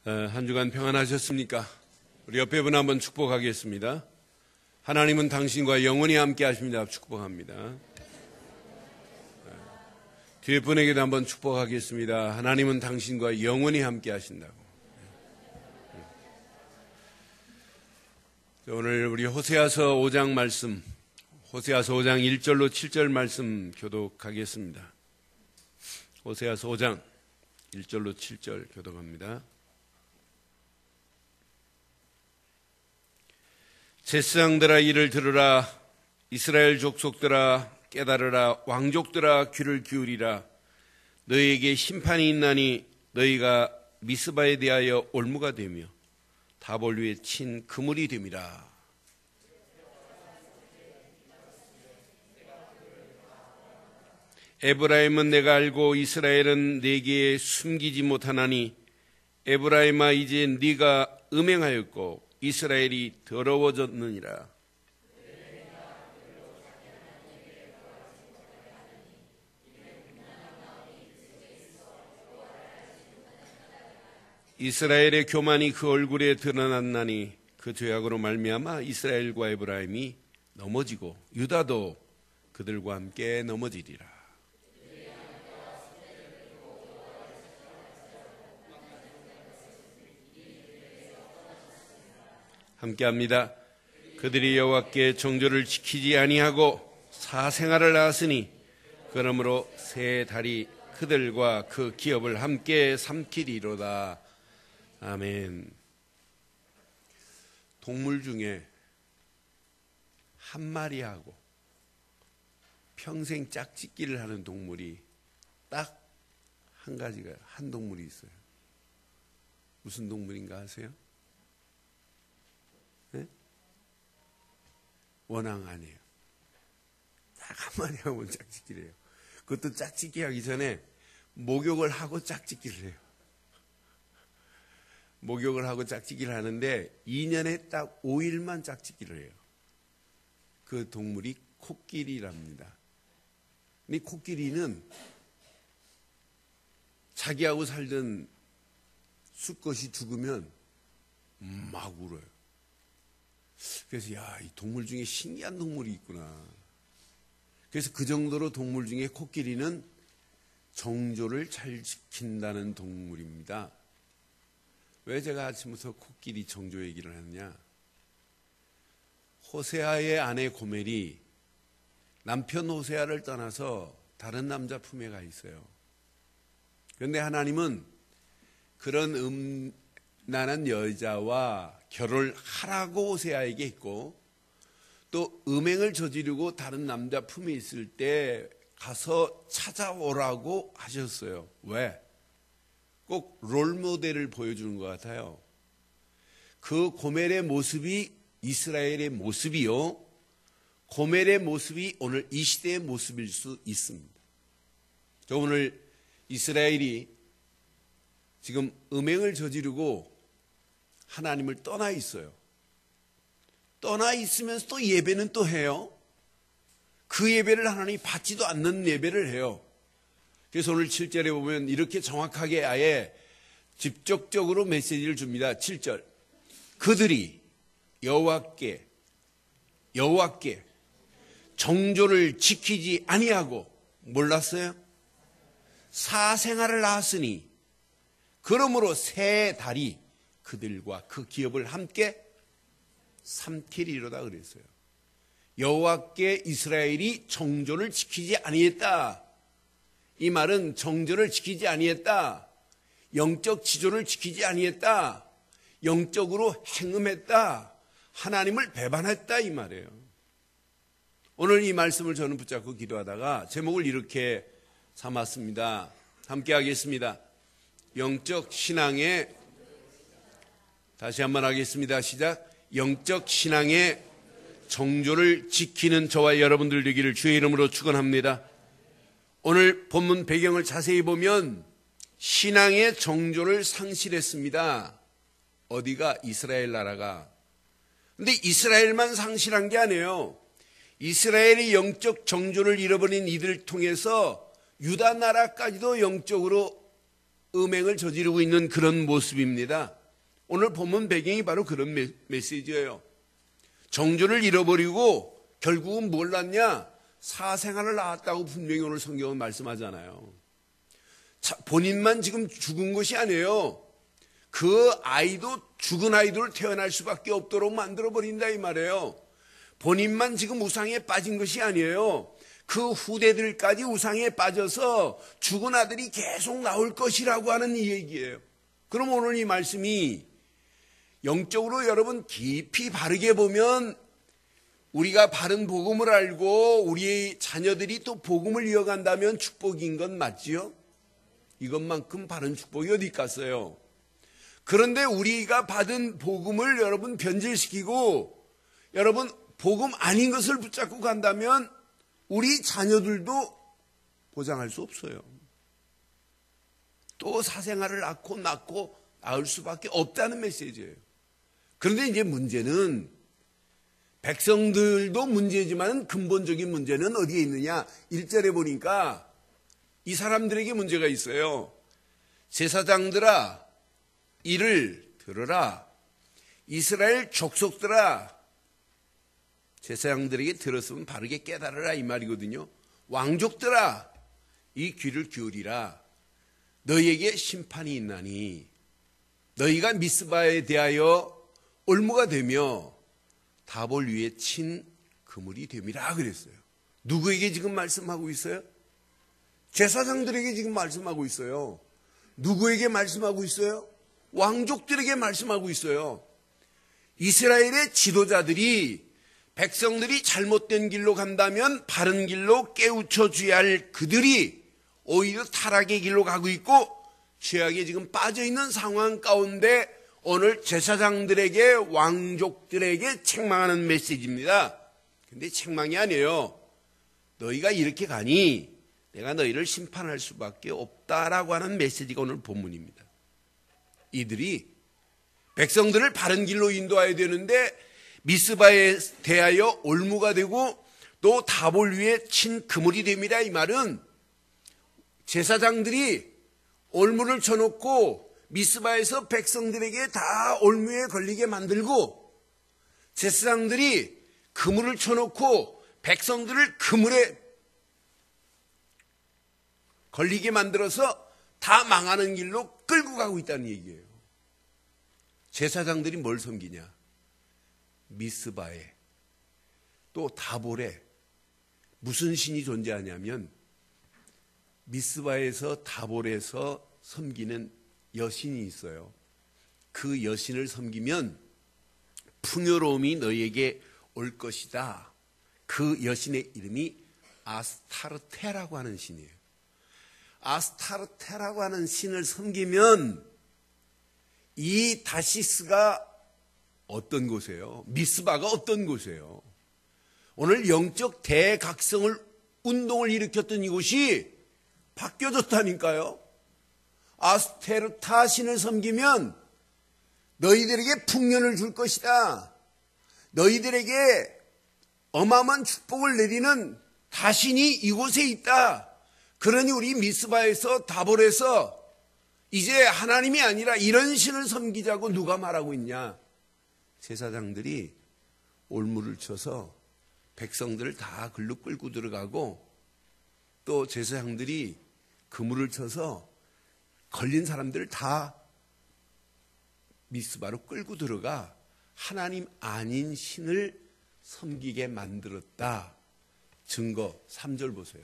한 주간 평안하셨습니까? 우리 옆에 분 한번 축복하겠습니다. 하나님은 당신과 영원히 함께 하십니다. 축복합니다. 뒤에 분에게도 한번 축복하겠습니다. 하나님은 당신과 영원히 함께 하신다고. 오늘 우리 호세아서 5장 말씀, 호세아서 5장 1절로 7절 말씀 교독하겠습니다. 호세아서 5장 1절로 7절 교독합니다. 제사장들아 이를 들으라. 이스라엘 족속들아 깨달으라. 왕족들아 귀를 기울이라. 너희에게 심판이 있나니 너희가 미스바에 대하여 올무가 되며 다볼 위에 친 그물이 됨이라. 에브라임은 내가 알고 이스라엘은 내게 숨기지 못하나니 에브라임아 이제 네가 음행하였고 이스라엘이 더러워졌느니라. 이스라엘의 교만이 그 얼굴에 드러났나니 그 죄악으로 말미암아 이스라엘과 에브라임이 넘어지고 유다도 그들과 함께 넘어지리라. 함께합니다. 그들이 여호와께 정조를 지키지 아니하고 사생활을 낳았으니 그러므로 새 달이 그들과 그 기업을 함께 삼키리로다. 아멘. 동물 중에 한 마리하고 평생 짝짓기를 하는 동물이 딱 한 가지가, 한 동물이 있어요. 무슨 동물인가 아세요? 네? 원앙 아니에요. 딱 한 마리하고 짝짓기를 해요. 그것도 짝짓기 하기 전에 목욕을 하고 짝짓기를 해요. 목욕을 하고 짝짓기를 하는데 2년에 딱 5일만 짝짓기를 해요. 그 동물이 코끼리랍니다. 이 코끼리는 자기하고 살던 수컷이 죽으면 막 울어요. 그래서 야, 이 동물 중에 신기한 동물이 있구나. 그래서 그 정도로 동물 중에 코끼리는 정조를 잘 지킨다는 동물입니다. 왜 제가 아침부터 코끼리 정조 얘기를 하느냐? 호세아의 아내 고멜이 남편 호세아를 떠나서 다른 남자 품에 가 있어요. 그런데 하나님은 그런 음란한 여자와 결혼을 하라고 호세아에게 했고 또 음행을 저지르고 다른 남자 품에 있을 때 가서 찾아오라고 하셨어요. 왜? 꼭 롤모델을 보여주는 것 같아요. 그 고멜의 모습이 이스라엘의 모습이요, 고멜의 모습이 오늘 이 시대의 모습일 수 있습니다. 저 오늘 이스라엘이 지금 음행을 저지르고 하나님을 떠나 있어요. 떠나 있으면서 또 예배는 또 해요. 그 예배를 하나님이 받지도 않는 예배를 해요. 그래서 오늘 7절에 보면 이렇게 정확하게 아예 직접적으로 메시지를 줍니다. 7절. 그들이 여호와께 정조를 지키지 아니하고 몰랐어요? 사생활을 낳았으니 그러므로 새 달이 그들과 그 기업을 함께 삼키리로다 그랬어요. 여호와께 이스라엘이 정조를 지키지 아니했다. 이 말은 정조를 지키지 아니했다. 영적 지조를 지키지 아니했다. 영적으로 행음했다. 하나님을 배반했다 이 말이에요. 오늘 이 말씀을 저는 붙잡고 기도하다가 제목을 이렇게 삼았습니다. 함께 하겠습니다. 영적 신앙의, 다시 한번 하겠습니다. 시작. 영적 신앙의 정조를 지키는 저와 여러분들 되기를 주의 이름으로 축원합니다. 오늘 본문 배경을 자세히 보면 신앙의 정조를 상실했습니다. 어디가? 이스라엘 나라가. 근데 이스라엘만 상실한 게 아니에요. 이스라엘이 영적 정조를 잃어버린 이들을 통해서 유다 나라까지도 영적으로 음행을 저지르고 있는 그런 모습입니다. 오늘 본문 배경이 바로 그런 메시지예요. 정조를 잃어버리고 결국은 뭘 낳냐? 사생아를 낳았다고 분명히 오늘 성경은 말씀하잖아요. 본인만 지금 죽은 것이 아니에요. 그 아이도 죽은 아이들 태어날 수밖에 없도록 만들어버린다 이 말이에요. 본인만 지금 우상에 빠진 것이 아니에요. 그 후대들까지 우상에 빠져서 죽은 아들이 계속 나올 것이라고 하는 이 얘기예요. 그럼 오늘 이 말씀이 영적으로 여러분 깊이 바르게 보면 우리가 바른 복음을 알고 우리의 자녀들이 또 복음을 이어간다면 축복인 건 맞지요? 이것만큼 바른 축복이 어디 있겠어요? 그런데 우리가 받은 복음을 여러분 변질시키고 여러분 복음 아닌 것을 붙잡고 간다면 우리 자녀들도 보장할 수 없어요. 또 사생아를 낳고 낳을 수밖에 없다는 메시지예요. 그런데 이제 문제는 백성들도 문제지만 근본적인 문제는 어디에 있느냐? 1절에 보니까 이 사람들에게 문제가 있어요. 제사장들아 이를 들으라. 이스라엘 족속들아 제사장들에게 들었으면 바르게 깨달으라 이 말이거든요. 왕족들아 이 귀를 기울이라. 너희에게 심판이 있나니 너희가 미스바에 대하여 올무가 되며 다볼 위에 친 그물이 됨이라 그랬어요. 누구에게 지금 말씀하고 있어요? 제사장들에게 지금 말씀하고 있어요. 누구에게 말씀하고 있어요? 왕족들에게 말씀하고 있어요. 이스라엘의 지도자들이 백성들이 잘못된 길로 간다면 바른 길로 깨우쳐 줘야 할 그들이 오히려 타락의 길로 가고 있고 죄악에 지금 빠져 있는 상황 가운데 오늘 제사장들에게 왕족들에게 책망하는 메시지입니다. 근데 책망이 아니에요. 너희가 이렇게 가니 내가 너희를 심판할 수밖에 없다라고 하는 메시지가 오늘 본문입니다. 이들이 백성들을 바른 길로 인도해야 되는데 미스바에 대하여 올무가 되고 또 다볼 위에 친 그물이 됩니다. 이 말은 제사장들이 올무를 쳐놓고 미스바에서 백성들에게 다 올무에 걸리게 만들고 제사장들이 그물을 쳐놓고 백성들을 그물에 걸리게 만들어서 다 망하는 길로 끌고 가고 있다는 얘기예요. 제사장들이 뭘 섬기냐? 미스바에 또 다볼에 무슨 신이 존재하냐면 미스바에서 다볼에서 섬기는 여신이 있어요. 그 여신을 섬기면 풍요로움이 너희에게 올 것이다. 그 여신의 이름이 아스타르테라고 하는 신이에요. 아스타르테라고 하는 신을 섬기면 이 다시스가 어떤 곳이에요? 미스바가 어떤 곳이에요? 오늘 영적 대각성을 운동을 일으켰던 이곳이 바뀌어졌다니까요. 아스테르타 신을 섬기면 너희들에게 풍년을 줄 것이다. 너희들에게 어마어마한 축복을 내리는 다신이 이곳에 있다. 그러니 우리 미스바에서 다볼에서 이제 하나님이 아니라 이런 신을 섬기자고 누가 말하고 있냐? 제사장들이 올무를 쳐서 백성들을 다 글로 끌고 들어가고 또 제사장들이 그물을 쳐서 걸린 사람들을 다 미스바로 끌고 들어가 하나님 아닌 신을 섬기게 만들었다. 증거 3절 보세요.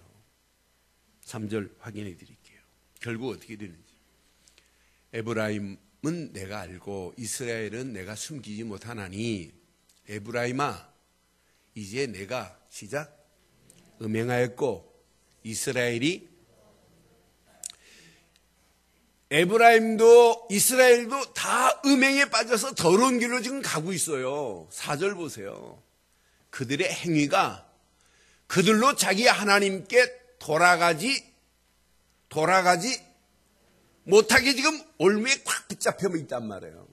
3절 확인해 드릴게요. 결국 어떻게 되는지. 에브라임은 내가 알고 이스라엘은 내가 숨기지 못하나니 에브라임아 이제 내가 시작 음행하였고 이스라엘이 에브라임도 이스라엘도 다 음행에 빠져서 더러운 길로 지금 가고 있어요. 4절 보세요. 그들의 행위가 그들로 자기 하나님께 돌아가지 못하게 지금 올무에 꽉 붙잡혀 있단 말이에요.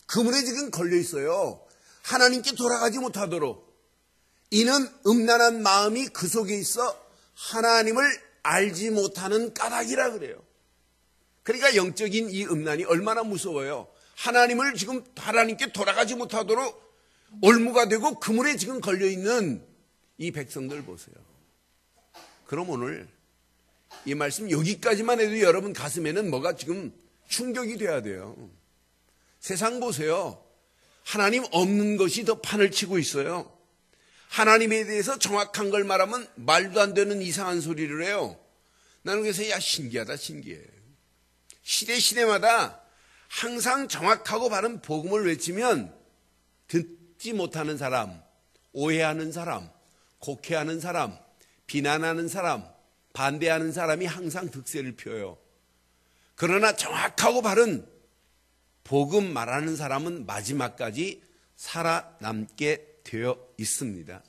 그물에 지금 걸려 있어요. 하나님께 돌아가지 못하도록. 이는 음란한 마음이 그 속에 있어 하나님을 알지 못하는 까닭이라 그래요. 그러니까 영적인 이 음란이 얼마나 무서워요. 하나님을 지금 하나님께 돌아가지 못하도록 올무가 되고 그물에 지금 걸려있는 이 백성들 보세요. 그럼 오늘 이 말씀 여기까지만 해도 여러분 가슴에는 뭐가 지금 충격이 돼야 돼요. 세상 보세요. 하나님 없는 것이 더 판을 치고 있어요. 하나님에 대해서 정확한 걸 말하면 말도 안 되는 이상한 소리를 해요. 나는 그래서 야 신기하다 신기해. 시대마다 항상 정확하고 바른 복음을 외치면 듣지 못하는 사람, 오해하는 사람, 곡해하는 사람, 비난하는 사람, 반대하는 사람이 항상 득세를 펴요. 그러나 정확하고 바른 복음 말하는 사람은 마지막까지 살아남게 되어 있습니다.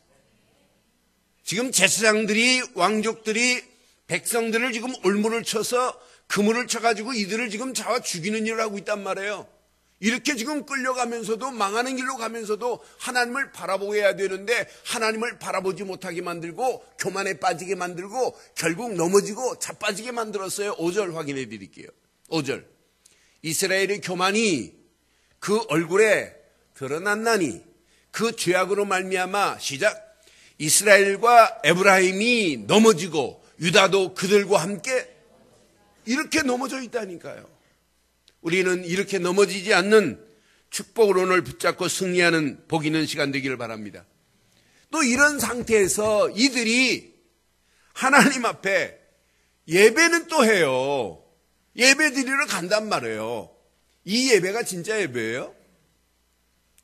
지금 제사장들이, 왕족들이 백성들을 지금 올무를 쳐서 그물을 쳐가지고 이들을 지금 잡아 죽이는 일을 하고 있단 말이에요. 이렇게 지금 끌려가면서도 망하는 길로 가면서도 하나님을 바라보게 해야 되는데 하나님을 바라보지 못하게 만들고 교만에 빠지게 만들고 결국 넘어지고 자빠지게 만들었어요. 5절 확인해 드릴게요. 5절. 이스라엘의 교만이 그 얼굴에 드러났나니 그 죄악으로 말미암아 시작. 이스라엘과 에브라임이 넘어지고 유다도 그들과 함께 이렇게 넘어져 있다니까요. 우리는 이렇게 넘어지지 않는 축복을 오늘 붙잡고 승리하는 복 있는 시간 되기를 바랍니다. 또 이런 상태에서 이들이 하나님 앞에 예배는 또 해요. 예배 드리러 간단 말이에요. 이 예배가 진짜 예배예요?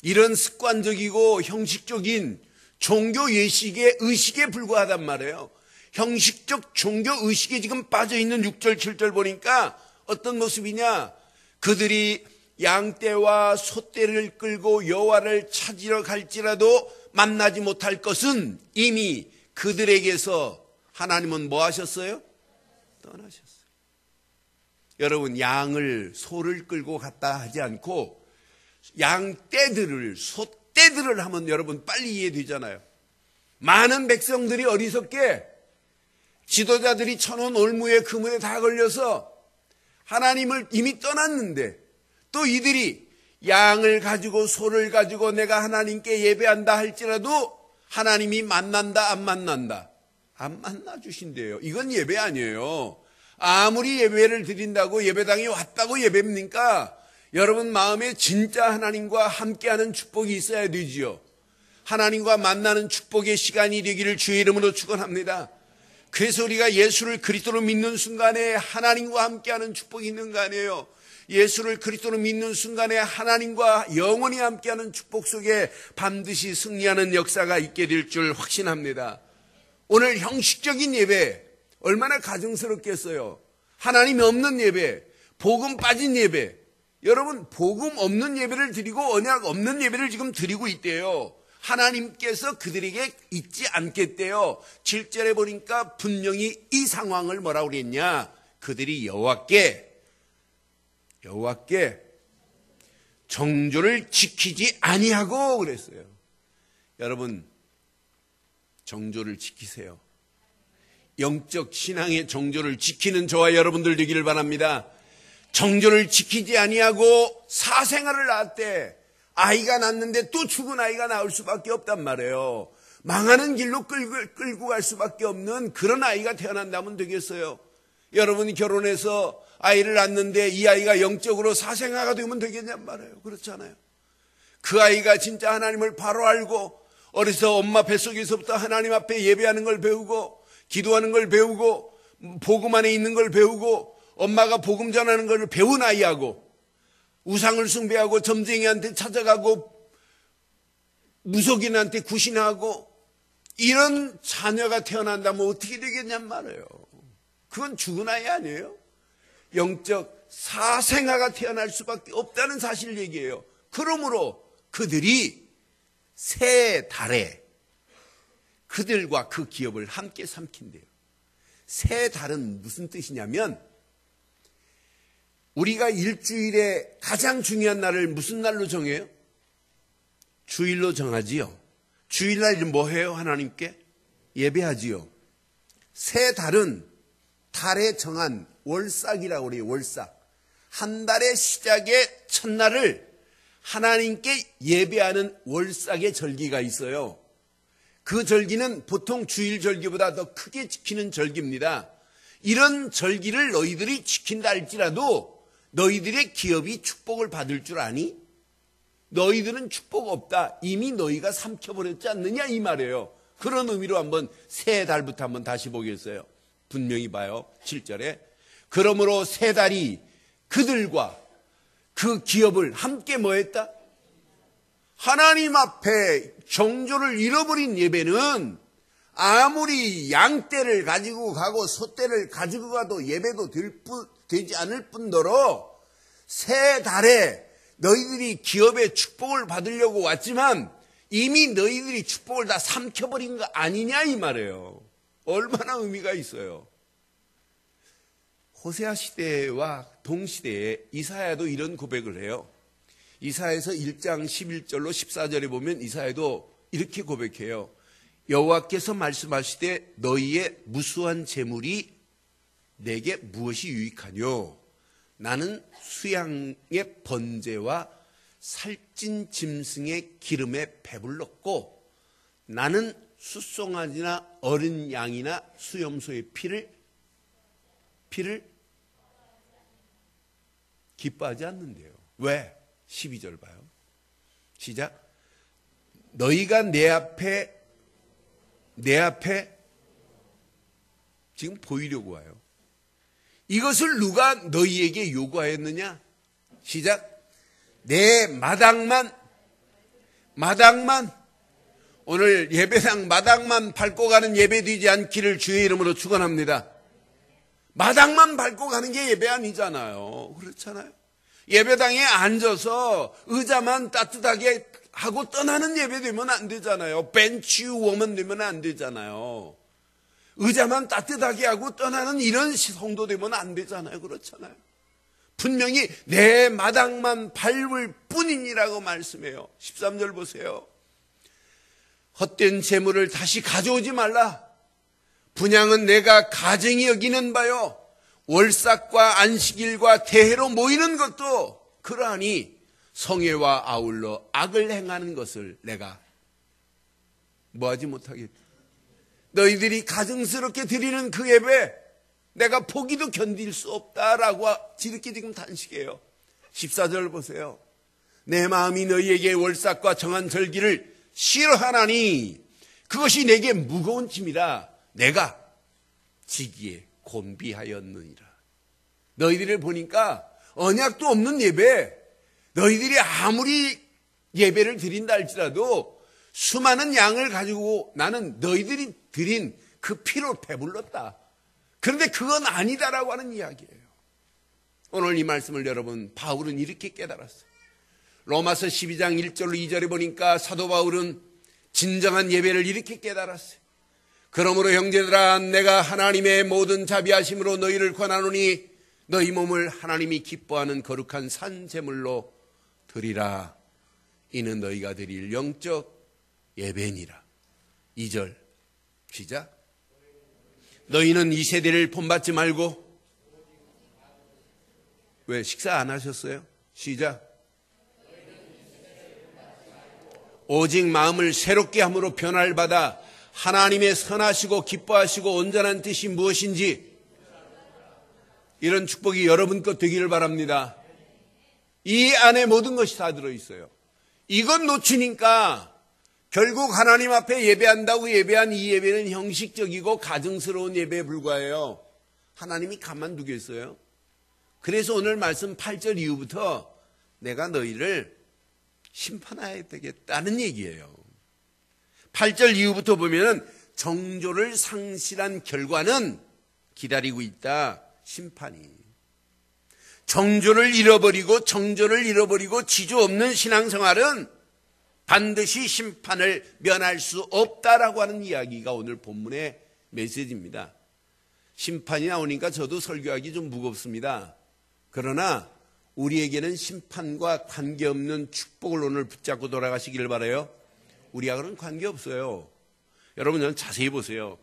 이런 습관적이고 형식적인 종교 의식에 불과하단 말이에요. 형식적 종교 의식에 지금 빠져있는 6절 7절 보니까 어떤 모습이냐. 그들이 양떼와 소떼를 끌고 여호와를 찾으러 갈지라도 만나지 못할 것은 이미 그들에게서 하나님은 뭐 하셨어요? 떠나셨어요. 여러분 양을 소를 끌고 갔다 하지 않고 양떼들을 소떼들을 하면 여러분 빨리 이해되잖아요. 많은 백성들이 어리석게 지도자들이 쳐놓은 올무에 그물에 다 걸려서 하나님을 이미 떠났는데 또 이들이 양을 가지고 소를 가지고 내가 하나님께 예배한다 할지라도 하나님이 만난다 안 만난다? 안 만나 주신대요. 이건 예배 아니에요. 아무리 예배를 드린다고 예배당에 왔다고 예배입니까? 여러분 마음에 진짜 하나님과 함께하는 축복이 있어야 되지요. 하나님과 만나는 축복의 시간이 되기를 주의 이름으로 축원합니다. 그래서 우리가 예수를 그리스도로 믿는 순간에 하나님과 함께하는 축복이 있는 거 아니에요. 예수를 그리스도로 믿는 순간에 하나님과 영원히 함께하는 축복 속에 반드시 승리하는 역사가 있게 될 줄 확신합니다. 오늘 형식적인 예배 얼마나 가증스럽겠어요. 하나님이 없는 예배, 복음 빠진 예배. 여러분 복음 없는 예배를 드리고 언약 없는 예배를 지금 드리고 있대요. 하나님께서 그들에게 잊지 않겠대요. 7절에 보니까 분명히 이 상황을 뭐라고 그랬냐. 그들이 여호와께 정조를 지키지 아니하고 그랬어요. 여러분 정조를 지키세요. 영적 신앙의 정조를 지키는 저와 여러분들 되기를 바랍니다. 정조를 지키지 아니하고 사생아를 낳았대. 아이가 낳는데 또 죽은 아이가 나올 수밖에 없단 말이에요. 망하는 길로 끌고 갈 수밖에 없는 그런 아이가 태어난다면 되겠어요. 여러분이 결혼해서 아이를 낳는데 이 아이가 영적으로 사생아가 되면 되겠냔 말이에요. 그렇잖아요. 그 아이가 진짜 하나님을 바로 알고 어려서 엄마 뱃속에서부터 하나님 앞에 예배하는 걸 배우고 기도하는 걸 배우고 복음 안에 있는 걸 배우고 엄마가 복음 전하는 걸 배운 아이하고 우상을 숭배하고 점쟁이한테 찾아가고 무속인한테 구신하고 이런 자녀가 태어난다면 어떻게 되겠냔 말이에요. 그건 죽은 아이 아니에요. 영적 사생아가 태어날 수밖에 없다는 사실 얘기예요. 그러므로 그들이 새 달에 그들과 그 기업을 함께 삼킨대요. 새 달은 무슨 뜻이냐면 우리가 일주일에 가장 중요한 날을 무슨 날로 정해요? 주일로 정하지요. 주일날 뭐 해요? 하나님께 예배하지요. 새 달은 달에 정한 월삭이라고 그래요. 월삭. 한 달의 시작의 첫날을 하나님께 예배하는 월삭의 절기가 있어요. 그 절기는 보통 주일 절기보다 더 크게 지키는 절기입니다. 이런 절기를 너희들이 지킨다 할지라도 너희들의 기업이 축복을 받을 줄 아니? 너희들은 축복 없다. 이미 너희가 삼켜버렸지 않느냐 이 말이에요. 그런 의미로 한번 세 달부터 한번 다시 보겠어요. 분명히 봐요. 7절에 그러므로 세 달이 그들과 그 기업을 함께 뭐 했다? 하나님 앞에 정조를 잃어버린 예배는 아무리 양떼를 가지고 가고 소떼를 가지고 가도 예배도 되지 않을 뿐더러 세 달에 너희들이 기업의 축복을 받으려고 왔지만 이미 너희들이 축복을 다 삼켜버린 거 아니냐 이 말이에요. 얼마나 의미가 있어요. 호세아 시대와 동시대에 이사야도 이런 고백을 해요. 이사야에서 1장 11절로 14절에 보면 이사야도 이렇게 고백해요. 여호와께서 말씀하시되 너희의 무수한 재물이 내게 무엇이 유익하뇨? 나는 수양의 번제와 살찐 짐승의 기름에 배불렀고 나는 숫송아지나 어린 양이나 수염소의 피를 기뻐하지 않는데요. 왜? 12절 봐요. 시작. 너희가 내 앞에 지금 보이려고 와요. 이것을 누가 너희에게 요구하였느냐? 시작. 내 마당만 오늘 예배당 마당만 밟고 가는 예배 되지 않기를 주의 이름으로 축원합니다. 마당만 밟고 가는 게 예배 아니잖아요. 그렇잖아요. 예배당에 앉아서 의자만 따뜻하게 하고 떠나는 예배 되면 안 되잖아요. 벤치 워먼 되면 안 되잖아요. 의자만 따뜻하게 하고 떠나는 이런 성도 되면 안 되잖아요. 그렇잖아요. 분명히 내 마당만 밟을 뿐이니라고 말씀해요. 13절 보세요. 헛된 재물을 다시 가져오지 말라. 분향은 내가 가증히 여기는 바요. 월삭과 안식일과 대회로 모이는 것도 그러하니 성회와 아울러 악을 행하는 것을 내가 뭐하지 못하겠다. 너희들이 가증스럽게 드리는 그 예배 내가 보기도 견딜 수 없다라고 지극히 지금 단식해요. 14절 보세요. 내 마음이 너희에게 월삭과 정한 절기를 싫어하나니 그것이 내게 무거운 짐이라 내가 지기에 곤비하였느니라. 너희들을 보니까 언약도 없는 예배, 너희들이 아무리 예배를 드린다 할지라도 수많은 양을 가지고 나는 너희들이 드린 그 피로 배불렀다. 그런데 그건 아니다라고 하는 이야기예요. 오늘 이 말씀을 여러분 바울은 이렇게 깨달았어요. 로마서 12장 1절로 2절에 보니까 사도 바울은 진정한 예배를 이렇게 깨달았어요. 그러므로 형제들아 내가 하나님의 모든 자비하심으로 너희를 권하노니 너희 몸을 하나님이 기뻐하는 거룩한 산제물로 드리라. 이는 너희가 드릴 영적 예배니라. 2절 시작. 너희는 이 세대를 본받지 말고 왜 식사 안 하셨어요? 시작. 오직 마음을 새롭게 함으로 변화를 받아 하나님의 선하시고 기뻐하시고 온전한 뜻이 무엇인지 이런 축복이 여러분 것 되기를 바랍니다. 이 안에 모든 것이 다 들어있어요. 이건 놓치니까 결국 하나님 앞에 예배한다고 예배한 이 예배는 형식적이고 가증스러운 예배에 불과해요. 하나님이 가만두겠어요? 그래서 오늘 말씀 8절 이후부터 내가 너희를 심판해야 되겠다는 얘기예요. 8절 이후부터 보면은 정조를 상실한 결과는 기다리고 있다. 심판이. 정조를 잃어버리고 지조 없는 신앙생활은 반드시 심판을 면할 수 없다라고 하는 이야기가 오늘 본문의 메시지입니다. 심판이 나오니까 저도 설교하기 좀 무겁습니다. 그러나 우리에게는 심판과 관계없는 축복을 오늘 붙잡고 돌아가시기를 바라요. 우리하고는 관계없어요. 여러분 저는 자세히 보세요.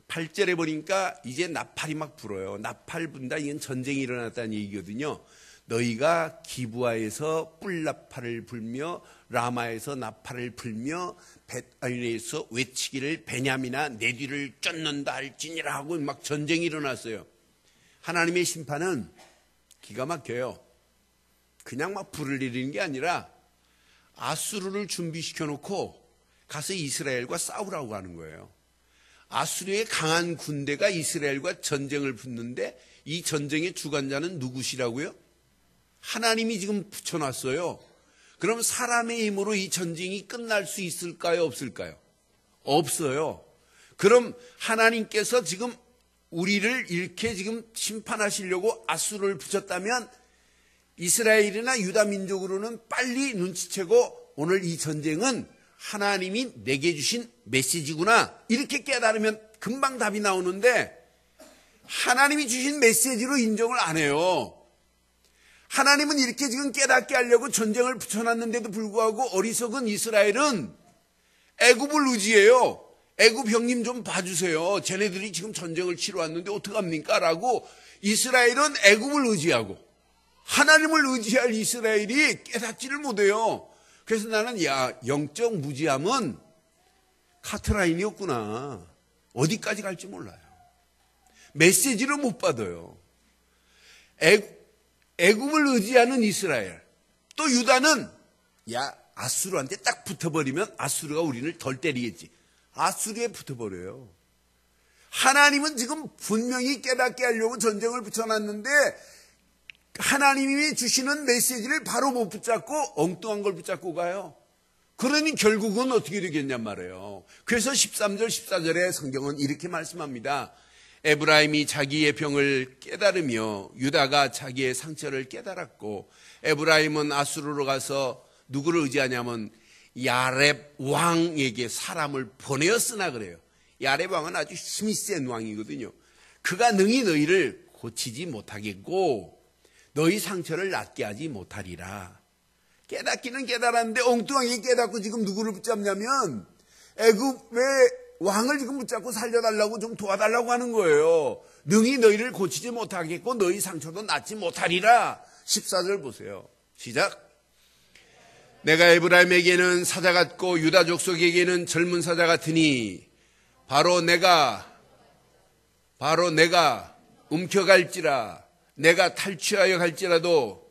8절에 보니까 이제 나팔이 막 불어요. 나팔 분다 이건 전쟁이 일어났다는 얘기거든요. 너희가 기브아에서 뿔나팔을 불며 라마에서 나팔을 불며 벳아웬에서 외치기를 베냐민아 내 뒤를 쫓는다 할지니라 하고 막 전쟁이 일어났어요. 하나님의 심판은 기가 막혀요. 그냥 막 불을 내리는 게 아니라 아수르를 준비시켜 놓고 가서 이스라엘과 싸우라고 하는 거예요. 아수르의 강한 군대가 이스라엘과 전쟁을 붙는데 이 전쟁의 주관자는 누구시라고요? 하나님이 지금 붙여놨어요. 그럼 사람의 힘으로 이 전쟁이 끝날 수 있을까요? 없을까요? 없어요. 그럼 하나님께서 지금 우리를 이렇게 지금 심판하시려고 아수르를 붙였다면 이스라엘이나 유다 민족으로는 빨리 눈치채고 오늘 이 전쟁은 하나님이 내게 주신 메시지구나 이렇게 깨달으면 금방 답이 나오는데 하나님이 주신 메시지로 인정을 안 해요. 하나님은 이렇게 지금 깨닫게 하려고 전쟁을 붙여놨는데도 불구하고 어리석은 이스라엘은 애굽을 의지해요. 애굽 형님 좀 봐주세요. 쟤네들이 지금 전쟁을 치러 왔는데 어떡합니까? 라고 이스라엘은 애굽을 의지하고 하나님을 의지할 이스라엘이 깨닫지를 못해요. 그래서 나는 영적 무지함은 카트라인이었구나. 어디까지 갈지 몰라요. 메시지를 못 받아요. 애굽을 의지하는 이스라엘 또 유다는 아수르한테 딱 붙어버리면 아수르가 우리를 덜 때리겠지. 아수르에 붙어버려요. 하나님은 지금 분명히 깨닫게 하려고 전쟁을 붙여놨는데 하나님이 주시는 메시지를 바로 못 붙잡고 엉뚱한 걸 붙잡고 가요. 그러니 결국은 어떻게 되겠냔 말이에요. 그래서 13절 14절에 성경은 이렇게 말씀합니다. 에브라임이 자기의 병을 깨달으며 유다가 자기의 상처를 깨달았고 에브라임은 아수르로 가서 누구를 의지하냐면 야렙 왕에게 사람을 보내었으나 그래요. 야렙 왕은 아주 힘이 센 왕이거든요. 그가 능히 너희를 고치지 못하겠고 너희 상처를 낫게 하지 못하리라. 깨닫기는 깨달았는데 엉뚱하게 깨닫고 지금 누구를 붙잡냐면 애굽의 왕을 지금 붙잡고 살려달라고 좀 도와달라고 하는 거예요. 능히 너희를 고치지 못하겠고 너희 상처도 낫지 못하리라. 14절 보세요. 시작. 내가 에브라임에게는 사자 같고 유다 족속에게는 젊은 사자 같으니 바로 내가 움켜갈지라. 내가 탈취하여 갈지라도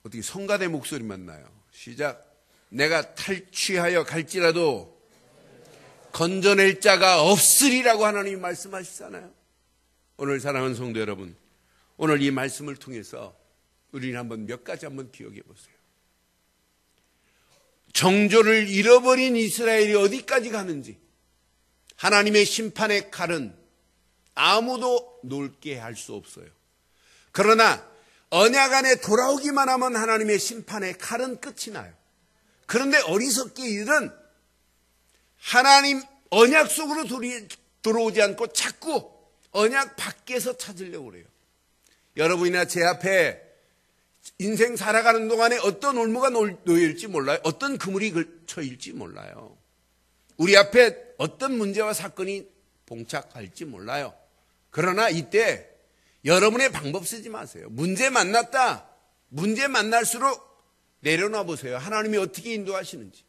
어떻게 성가대 목소리만 나요. 시작. 내가 탈취하여 갈지라도 건져낼 자가 없으리라고 하나님이 말씀하시잖아요. 오늘 사랑하는 성도 여러분, 오늘 이 말씀을 통해서 우리는 한번 몇 가지 한번 기억해 보세요. 정조를 잃어버린 이스라엘이 어디까지 가는지, 하나님의 심판의 칼은 아무도 놀게 할 수 없어요. 그러나 언약 안에 돌아오기만 하면 하나님의 심판의 칼은 끝이 나요. 그런데 어리석게 일은 하나님 언약 속으로 들어오지 않고 자꾸 언약 밖에서 찾으려고 그래요. 여러분이나 제 앞에 인생 살아가는 동안에 어떤 올무가 놓일지 몰라요. 어떤 그물이 걸쳐일지 몰라요. 우리 앞에 어떤 문제와 사건이 봉착할지 몰라요. 그러나 이때 여러분의 방법 쓰지 마세요. 문제 만났다. 문제 만날수록 내려놔 보세요. 하나님이 어떻게 인도하시는지.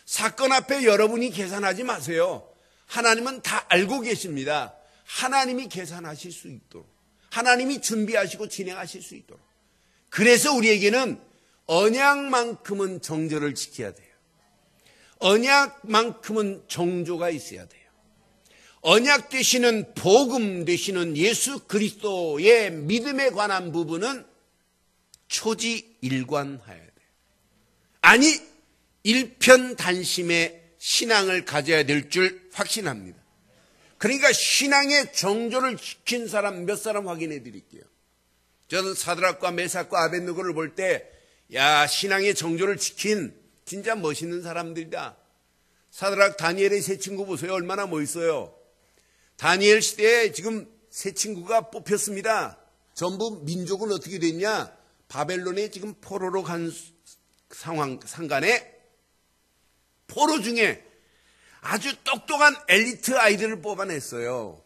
사건 앞에 여러분이 계산하지 마세요. 하나님은 다 알고 계십니다. 하나님이 계산하실 수 있도록, 하나님이 준비하시고 진행하실 수 있도록. 그래서 우리에게는 언약만큼은 정절을 지켜야 돼요. 언약만큼은 정조가 있어야 돼요. 언약 되시는 복음 되시는 예수 그리스도의 믿음에 관한 부분은 초지일관해야 돼요. 아니 일편단심의 신앙을 가져야 될 줄 확신합니다. 그러니까 신앙의 정조를 지킨 사람 몇 사람 확인해 드릴게요. 저는 사드락과 메삭과 아벳느고를 볼 때 신앙의 정조를 지킨 진짜 멋있는 사람들이다. 사드락 다니엘의 세 친구 보세요. 얼마나 멋있어요. 다니엘 시대에 지금 세 친구가 뽑혔습니다. 전부 민족은 어떻게 됐냐? 바벨론에 지금 포로로 간 상간에 포로 중에 아주 똑똑한 엘리트 아이들을 뽑아냈어요.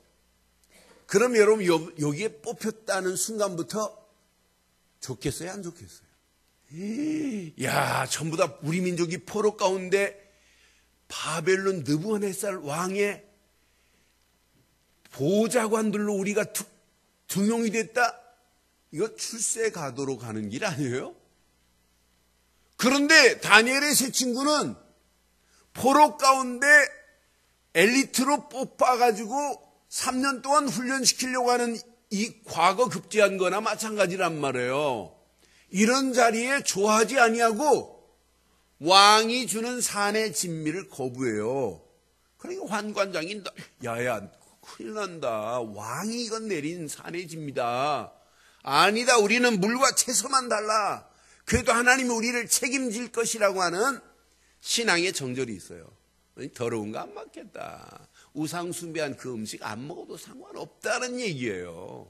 그럼 여러분 여기에 뽑혔다는 순간부터 좋겠어요? 안 좋겠어요? 야, 전부 다 우리 민족이 포로 가운데 바벨론 느부갓네살 왕의 보좌관들로 우리가 등용이 됐다? 이거 출세 가도로 가는 길 아니에요? 그런데 다니엘의 세 친구는 포로 가운데 엘리트로 뽑아가지고 3년 동안 훈련시키려고 하는 이 과거 급제한 거나 마찬가지란 말이에요. 이런 자리에 좋아하지 아니하고 왕이 주는 산의 진미를 거부해요. 그러니까 환관장이 야야 큰일 난다. 왕이 이건 내린 산의 진미다. 아니다. 우리는 물과 채소만 달라. 그래도 하나님이 우리를 책임질 것이라고 하는 신앙의 정절이 있어요. 더러운 거 안 먹겠다. 우상 숭배한 그 음식 안 먹어도 상관없다는 얘기예요.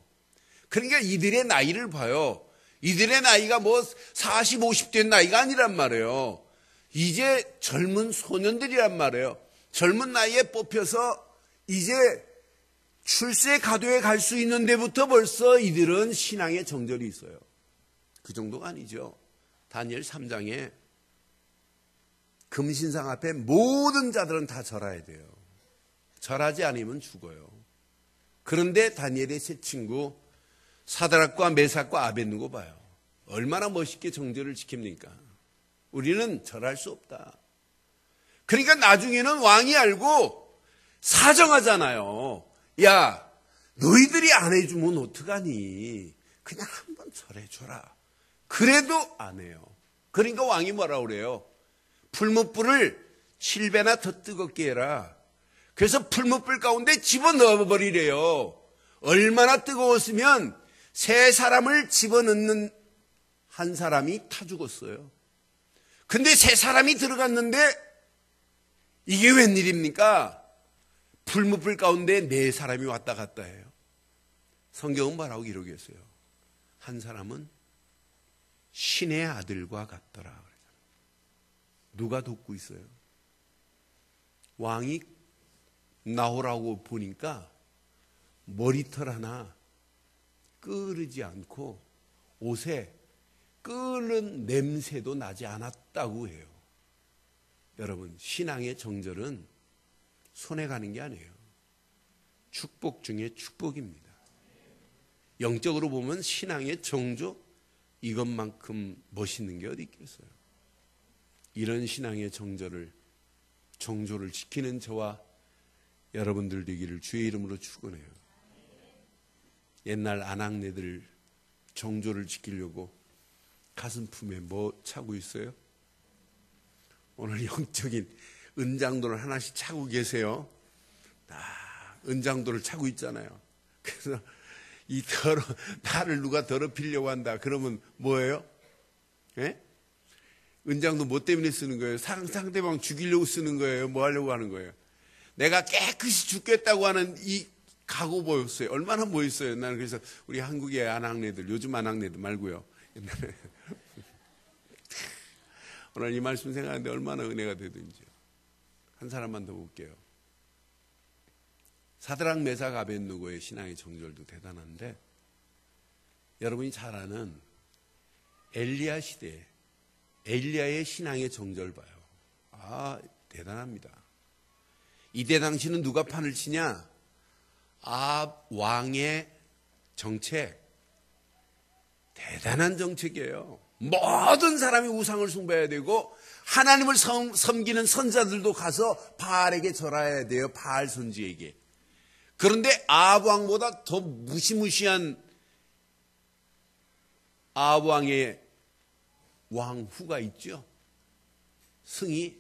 그러니까 이들의 나이를 봐요. 이들의 나이가 뭐 40, 50된 나이가 아니란 말이에요. 이제 젊은 소년들이란 말이에요. 젊은 나이에 뽑혀서 이제 출세 가도에 갈 수 있는 데부터 벌써 이들은 신앙의 정절이 있어요. 그 정도가 아니죠. 다니엘 3장에 금신상 앞에 모든 자들은 다 절해야 돼요. 절하지 않으면 죽어요. 그런데 다니엘의 세 친구 사드락과 메삭과 아벳느고 봐요. 얼마나 멋있게 정절을 지킵니까? 우리는 절할 수 없다. 그러니까 나중에는 왕이 알고 사정하잖아요. 야, 너희들이 안 해주면 어떡하니? 그냥 한번 절해줘라. 그래도 안 해요. 그러니까 왕이 뭐라 그래요? 풀무불을 7배나 더 뜨겁게 해라. 그래서 풀무불 가운데 집어넣어버리래요. 얼마나 뜨거웠으면 세 사람을 집어넣는 한 사람이 타 죽었어요. 근데 세 사람이 들어갔는데 이게 웬일입니까? 풀무불 가운데 네 사람이 왔다 갔다 해요. 성경은 뭐라고 기록했어요? 한 사람은 신의 아들과 같더라. 누가 돕고 있어요? 왕이 나오라고 보니까 머리털 하나 끄르지 않고 옷에 끓는 냄새도 나지 않았다고 해요. 여러분, 신앙의 정절은 손에 가는 게 아니에요. 축복 중에 축복입니다. 영적으로 보면 신앙의 정조, 이것만큼 멋있는 게 어디 있겠어요. 이런 신앙의 정조를 지키는 저와 여러분들 되기를 주의 이름으로 축원해요. 옛날 아낙네들 정조를 지키려고 가슴품에 뭐 차고 있어요? 오늘 영적인 은장도를 하나씩 차고 계세요. 은장도를 차고 있잖아요. 그래서 나를 누가 더럽히려고 한다. 그러면 뭐예요? 예? 은장도 뭐 때문에 쓰는 거예요? 상대방 죽이려고 쓰는 거예요? 뭐 하려고 하는 거예요? 내가 깨끗이 죽겠다고 하는 이 각오 보였어요. 얼마나 멋있어요. 나는 그래서 우리 한국의 아낙네들, 요즘 아낙네들 말고요. 옛날에 오늘 이 말씀 생각하는데 얼마나 은혜가 되든지요. 한 사람만 더 볼게요. 사드락 메삭 아벳느고의 신앙의 정절도 대단한데 여러분이 잘 아는 엘리야 시대 엘리야의 신앙의 정절 봐요. 대단합니다. 이때 당시는 누가 판을 치냐? 왕의 정책, 대단한 정책이에요. 모든 사람이 우상을 숭배해야 되고 하나님을 섬기는 선자들도 가서 바알에게 절해야 돼요. 바알 선지에게. 그런데 아합 왕보다 더 무시무시한 아합 왕의 왕후가 있죠. 승이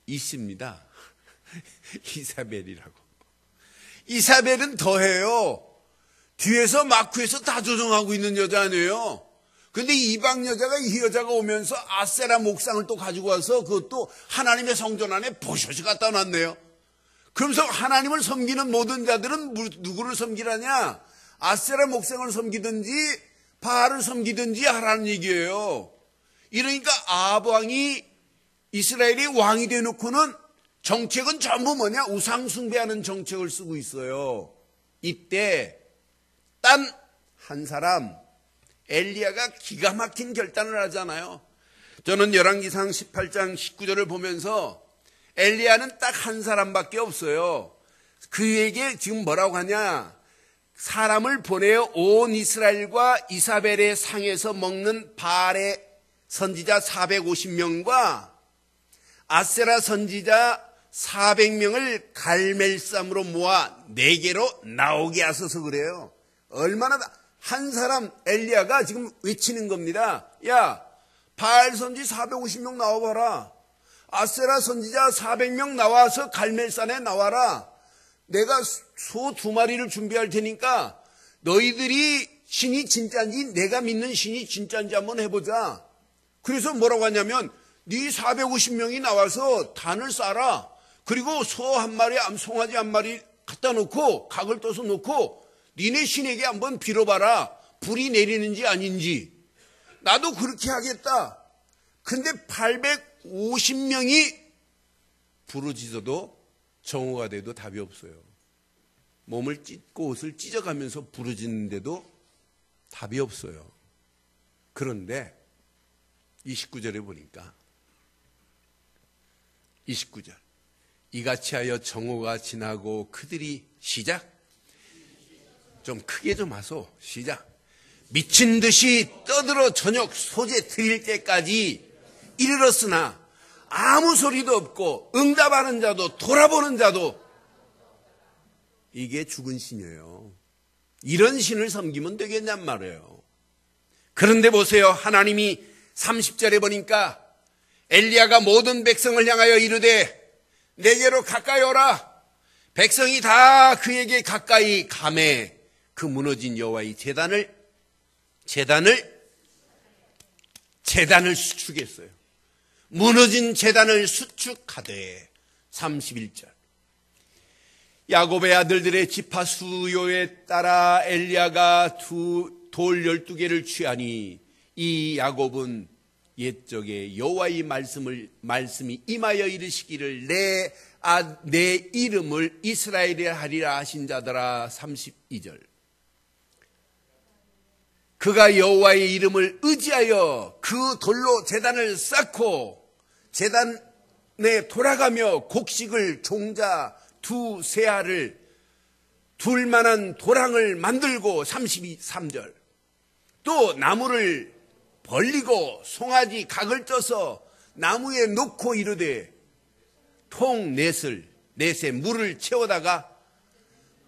있습니다. 이사벨이라고. 이사벨은 더해요. 뒤에서 마크에서 다 조정하고 있는 여자 아니에요. 근데 이방 여자가 이 여자가 오면서 아세라 목상을 또 가지고 와서 그것도 하나님의 성전 안에 보셔시 갖다 놨네요. 그러면서 하나님을 섬기는 모든 자들은 누구를 섬기라냐? 아세라 목상을 섬기든지 바알을 섬기든지 하라는 얘기예요. 이러니까 아합 왕이 이스라엘이 왕이 되놓고는 정책은 전부 뭐냐? 우상 숭배하는 정책을 쓰고 있어요. 이때 단 한 사람, 엘리야가 기가 막힌 결단을 하잖아요. 저는 열왕기상 18장 19절을 보면서 엘리야는 딱 한 사람밖에 없어요. 그에게 지금 뭐라고 하냐, 사람을 보내어 온 이스라엘과 이사벨의 상에서 먹는 바알의 선지자 450명과 아세라 선지자 400명을 갈멜산으로 모아 내게로 나오게 하소서 그래요. 얼마나 한 사람 엘리야가 지금 외치는 겁니다. 야, 바알 선지 450명 나와봐라. 아세라 선지자 400명 나와서 갈멜산에 나와라. 내가 소 2마리를 준비할 테니까 너희들이 신이 진짜인지 내가 믿는 신이 진짜인지 한번 해보자. 그래서 뭐라고 하냐면 네 450명이 나와서 단을 쌓아라. 그리고 소 1마리, 암송아지 1마리 갖다 놓고 각을 떠서 놓고 니네 신에게 한번 빌어봐라. 불이 내리는지 아닌지. 나도 그렇게 하겠다. 근데 850명이 부르짖어도 정오가 돼도 답이 없어요. 몸을 찢고 옷을 찢어가면서 부르짖는데도 답이 없어요. 그런데 29절에 보니까 29절 이같이 하여 정오가 지나고 그들이 시작 좀 크게 좀 하소. 시작. 미친 듯이 떠들어 저녁 소재 드릴 때까지 이르렀으나 아무 소리도 없고 응답하는 자도 돌아보는 자도. 이게 죽은 신이에요. 이런 신을 섬기면 되겠냔 말이에요. 그런데 보세요. 하나님이 30절에 보니까 엘리야가 모든 백성을 향하여 이르되 내게로 가까이 오라. 백성이 다 그에게 가까이 가매 그 무너진 여호와의 제단을 수축했어요. 무너진 제단을 수축하되 31절 야곱의 아들들의 지파 수요에 따라 엘리야가 돌 12개를 취하니 이 야곱은 옛적에 여호와의 말씀이 임하여 이르시기를 내 이름을 이스라엘이라 하리라 하신 자더라. 32절 그가 여호와의 이름을 의지하여 그 돌로 제단을 쌓고 제단에 돌아가며 곡식을 종자 2세알을 둘 만한 도랑을 만들고 33절 또 나무를 벌리고 송아지 각을 쪄서 나무에 놓고 이르되 통 넷에 물을 채워다가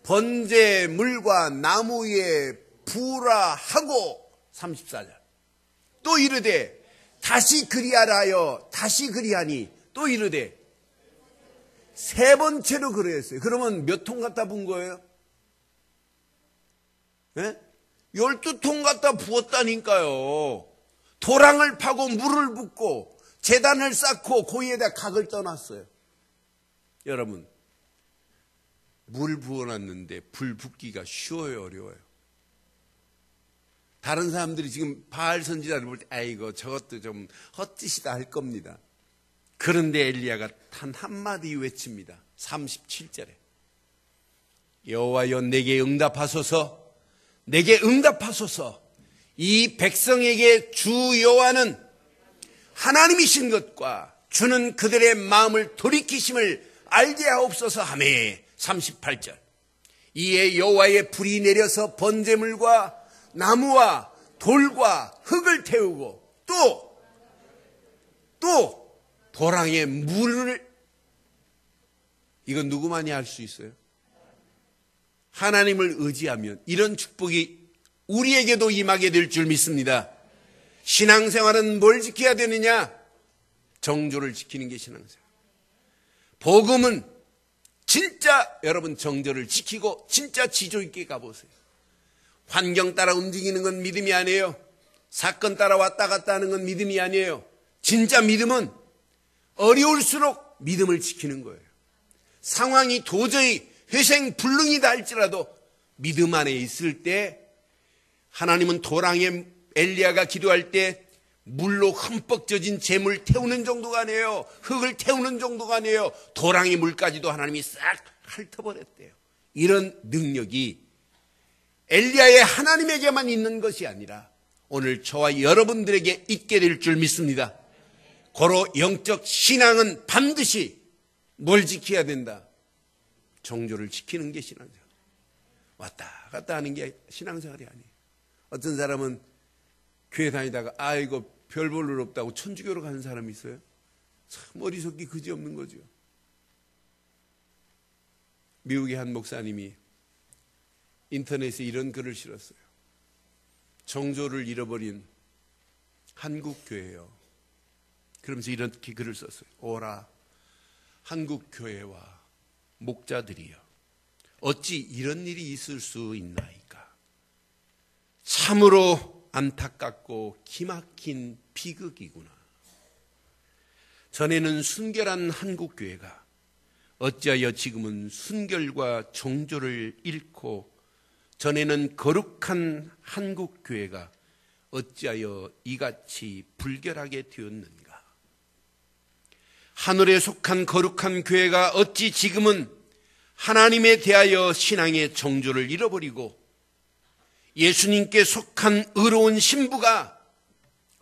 번제 물과 나무 위에 부으라 하고 34절 또 이르되 다시 그리하라 하여 다시 그리하니 또 이르되 3번째로 그러했어요. 그러면 몇 통 갖다 부은 거예요? 네? 12통 갖다 부었다니까요. 도랑을 파고 물을 붓고 제단을 쌓고 고기에다 각을 떠났어요. 여러분, 물 부어놨는데 불 붙기가 쉬워요, 어려워요? 다른 사람들이 지금 바알 선지자를 볼 때 아이고 저것도 좀 헛짓이다 할 겁니다. 그런데 엘리야가 단 한마디 외칩니다. 37절에 여호와여 내게 응답하소서. 내게 응답하소서. 이 백성에게 주 여호와는 하나님이신 것과 주는 그들의 마음을 돌이키심을 알게 하옵소서 하매 38절 이에 여호와의 불이 내려서 번제물과 나무와 돌과 흙을 태우고 또 도랑에 물을 이건 누구만이 할 수 있어요? 하나님을 의지하면 이런 축복이 우리에게도 임하게 될 줄 믿습니다. 신앙생활은 뭘 지켜야 되느냐? 정조를 지키는 게 신앙생활. 복음은 진짜 여러분 정조를 지키고 진짜 지조 있게 가보세요. 환경 따라 움직이는 건 믿음이 아니에요. 사건 따라 왔다 갔다 하는 건 믿음이 아니에요. 진짜 믿음은 어려울수록 믿음을 지키는 거예요. 상황이 도저히 회생불능이다 할지라도 믿음 안에 있을 때 하나님은 도랑에 엘리야가 기도할 때 물로 흠뻑 젖은 재물 태우는 정도가 아니에요. 흙을 태우는 정도가 아니에요. 도랑의 물까지도 하나님이 싹 핥아버렸대요. 이런 능력이 엘리야의 하나님에게만 있는 것이 아니라 오늘 저와 여러분들에게 있게 될 줄 믿습니다. 고로 영적 신앙은 반드시 뭘 지켜야 된다? 정조를 지키는 게 신앙생활. 왔다 갔다 하는 게 신앙생활이 아니에요. 어떤 사람은 교회 다니다가 아이고 별 볼 일 없다고 천주교로 가는 사람이 있어요. 참 어리석기 그지없는 거죠. 미국의 한 목사님이 인터넷에 이런 글을 실었어요. 정조를 잃어버린 한국 교회요. 그러면서 이렇게 글을 썼어요. 오라 한국 교회와 목자들이여, 어찌 이런 일이 있을 수 있나이까. 참으로 안타깝고 기막힌 비극이구나. 전에는 순결한 한국 교회가 어찌하여 지금은 순결과 정조를 잃고, 전에는 거룩한 한국 교회가 어찌하여 이같이 불결하게 되었는가. 하늘에 속한 거룩한 교회가 어찌 지금은 하나님에 대하여 신앙의 정조를 잃어버리고, 예수님께 속한 의로운 신부가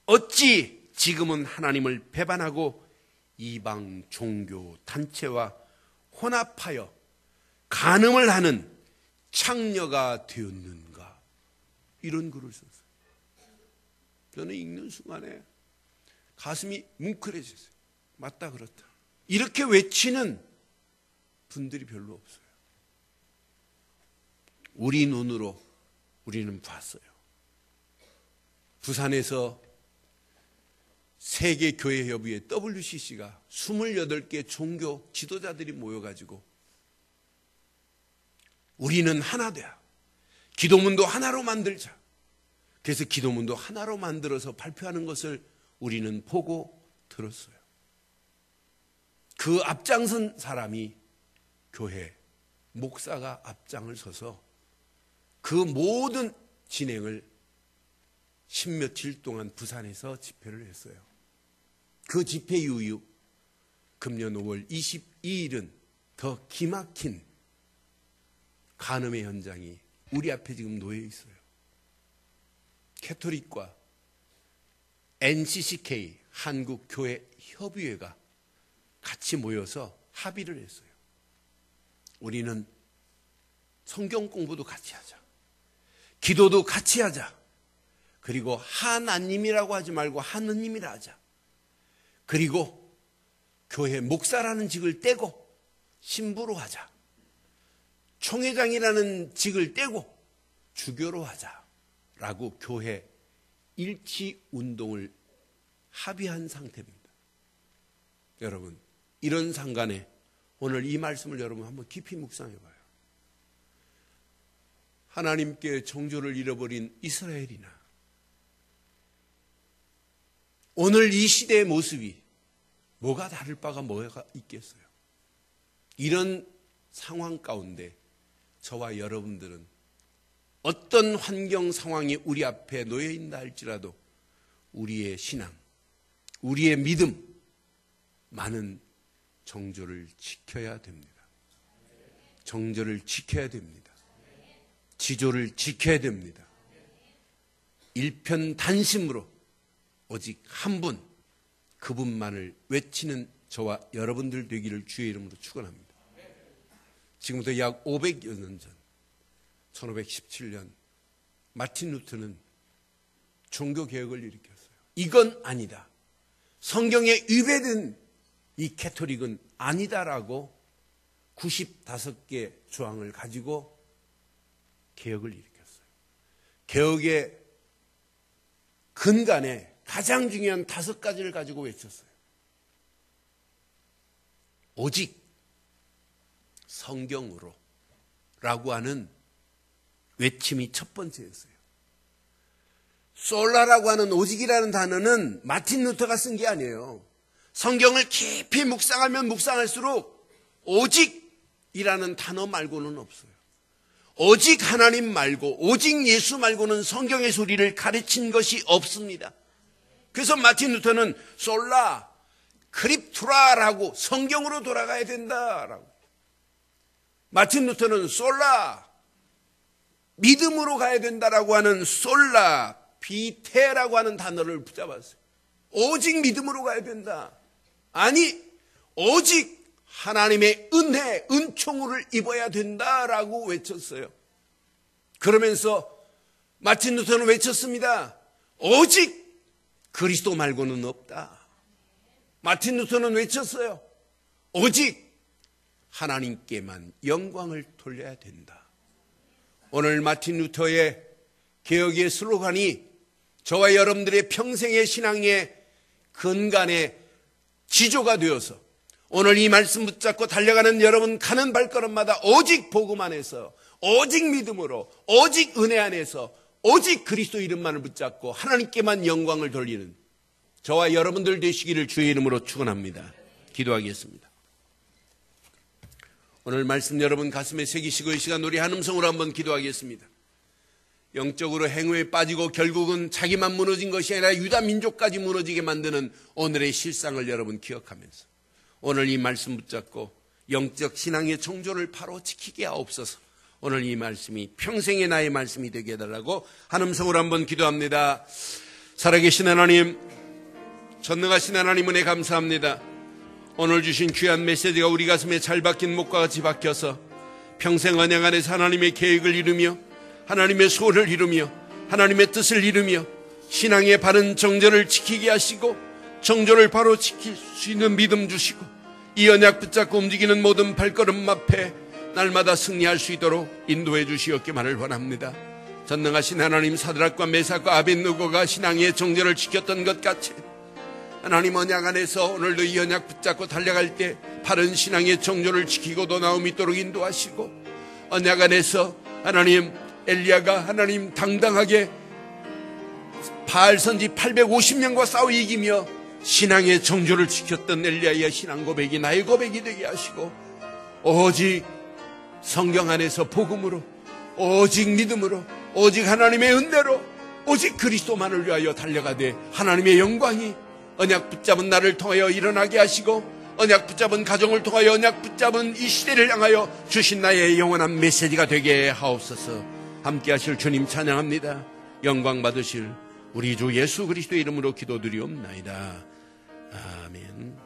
어찌 지금은 하나님을 배반하고 이방 종교 단체와 혼합하여 간음을 하는 창녀가 되었는가. 이런 글을 썼어요. 저는 읽는 순간에 가슴이 뭉클해졌어요. 맞다 그렇다. 이렇게 외치는 분들이 별로 없어요. 우리 눈으로 우리는 봤어요. 부산에서 세계교회협의회 WCC가 28개 종교 지도자들이 모여가지고 우리는 하나 되야. 기도문도 하나로 만들자. 그래서 기도문도 하나로 만들어서 발표하는 것을 우리는 보고 들었어요. 그 앞장선 사람이 교회 목사가 앞장을 서서 그 모든 진행을 십며칠 동안 부산에서 집회를 했어요. 그 집회 이후 금년 5월 22일은 더 기막힌 간음의 현장이 우리 앞에 지금 놓여 있어요. 캐토릭과 NCCK 한국교회협의회가 같이 모여서 합의를 했어요. 우리는 성경 공부도 같이 하자. 기도도 같이 하자. 그리고 하나님이라고 하지 말고 하느님이라 하자. 그리고 교회 목사라는 직을 떼고 신부로 하자. 총회장이라는 직을 떼고 주교로 하자라고 교회 일치 운동을 합의한 상태입니다. 여러분, 이런 상간에 오늘 이 말씀을 여러분 한번 깊이 묵상해 봐요. 하나님께 정조를 잃어버린 이스라엘이나 오늘 이 시대의 모습이 뭐가 다를 바가 뭐가 있겠어요? 이런 상황 가운데 저와 여러분들은 어떤 환경 상황이 우리 앞에 놓여 있나 할지라도 우리의 신앙, 우리의 믿음, 많은 정조를 지켜야 됩니다. 정조를 지켜야 됩니다. 지조를 지켜야 됩니다. 일편단심으로 오직 한 분, 그분만을 외치는 저와 여러분들 되기를 주의 이름으로 축원합니다. 지금부터 약 500여 년 전 1517년 마틴 루터는 종교개혁을 일으켰어요. 이건 아니다. 성경에 위배된 이 캐토릭은 아니다라고 95개 조항을 가지고 개혁을 일으켰어요. 개혁의 근간에 가장 중요한 5가지를 가지고 외쳤어요. 오직 성경으로 라고 하는 외침이 첫 번째였어요. 솔라라고 하는 오직이라는 단어는 마틴 루터가 쓴 게 아니에요. 성경을 깊이 묵상하면 묵상할수록 오직이라는 단어 말고는 없어요. 오직 하나님 말고 오직 예수 말고는 성경의 소리를 가르친 것이 없습니다. 그래서 마틴 루터는 솔라 크립투라라고 성경으로 돌아가야 된다라고. 마틴 루터는 솔라 믿음으로 가야 된다라고 하는 솔라 비테라고 하는 단어를 붙잡았어요. 오직 믿음으로 가야 된다. 아니, 오직 하나님의 은혜, 은총을 입어야 된다라고 외쳤어요. 그러면서 마틴 루터는 외쳤습니다. 오직 그리스도 말고는 없다. 마틴 루터는 외쳤어요. 오직 하나님께만 영광을 돌려야 된다. 오늘 마틴 루터의 개혁의 슬로건이 저와 여러분들의 평생의 신앙의 근간의 지조가 되어서 오늘 이 말씀 붙잡고 달려가는 여러분 가는 발걸음마다 오직 복음 안에서, 오직 믿음으로, 오직 은혜 안에서, 오직 그리스도 이름만을 붙잡고 하나님께만 영광을 돌리는 저와 여러분들 되시기를 주의 이름으로 축원합니다. 기도하겠습니다. 오늘 말씀 여러분 가슴에 새기시고 이 시간 우리 한 음성으로 한번 기도하겠습니다. 영적으로 행위에 빠지고 결국은 자기만 무너진 것이 아니라 유다 민족까지 무너지게 만드는 오늘의 실상을 여러분 기억하면서 오늘 이 말씀 붙잡고 영적 신앙의 정조를 바로 지키게 하옵소서. 오늘 이 말씀이 평생의 나의 말씀이 되게 해달라고 한 음성으로 한번 기도합니다. 살아계신 하나님, 전능하신 하나님 은혜 감사합니다. 오늘 주신 귀한 메시지가 우리 가슴에 잘 박힌 목과 같이 박혀서 평생 언약 안에서 하나님의 계획을 이루며 하나님의 소원을 이루며 하나님의 뜻을 이루며 신앙의 바른 정절을 지키게 하시고 정절을 바로 지킬 수 있는 믿음 주시고 이 언약 붙잡고 움직이는 모든 발걸음 앞에 날마다 승리할 수 있도록 인도해 주시옵기만을 원합니다. 전능하신 하나님, 사드락과 메삭과 아벳느고가 신앙의 정절을 지켰던 것 같이 하나님 언약 안에서 오늘도 이 언약 붙잡고 달려갈 때 바른 신앙의 정절을 지키고도 나옴이 있도록 인도하시고 언약 안에서 하나님 엘리야가 하나님 당당하게 바알 선지 850명과 싸워 이기며 신앙의 정조를 지켰던 엘리야의 신앙 고백이 나의 고백이 되게 하시고 오직 성경 안에서 복음으로 오직 믿음으로 오직 하나님의 은혜로 오직 그리스도만을 위하여 달려가되 하나님의 영광이 언약 붙잡은 나를 통하여 일어나게 하시고 언약 붙잡은 가정을 통하여 언약 붙잡은 이 시대를 향하여 주신 나의 영원한 메시지가 되게 하옵소서. 함께 하실 주님 찬양합니다. 영광 받으실 우리 주 예수 그리스도의 이름으로 기도드리옵나이다. 아멘.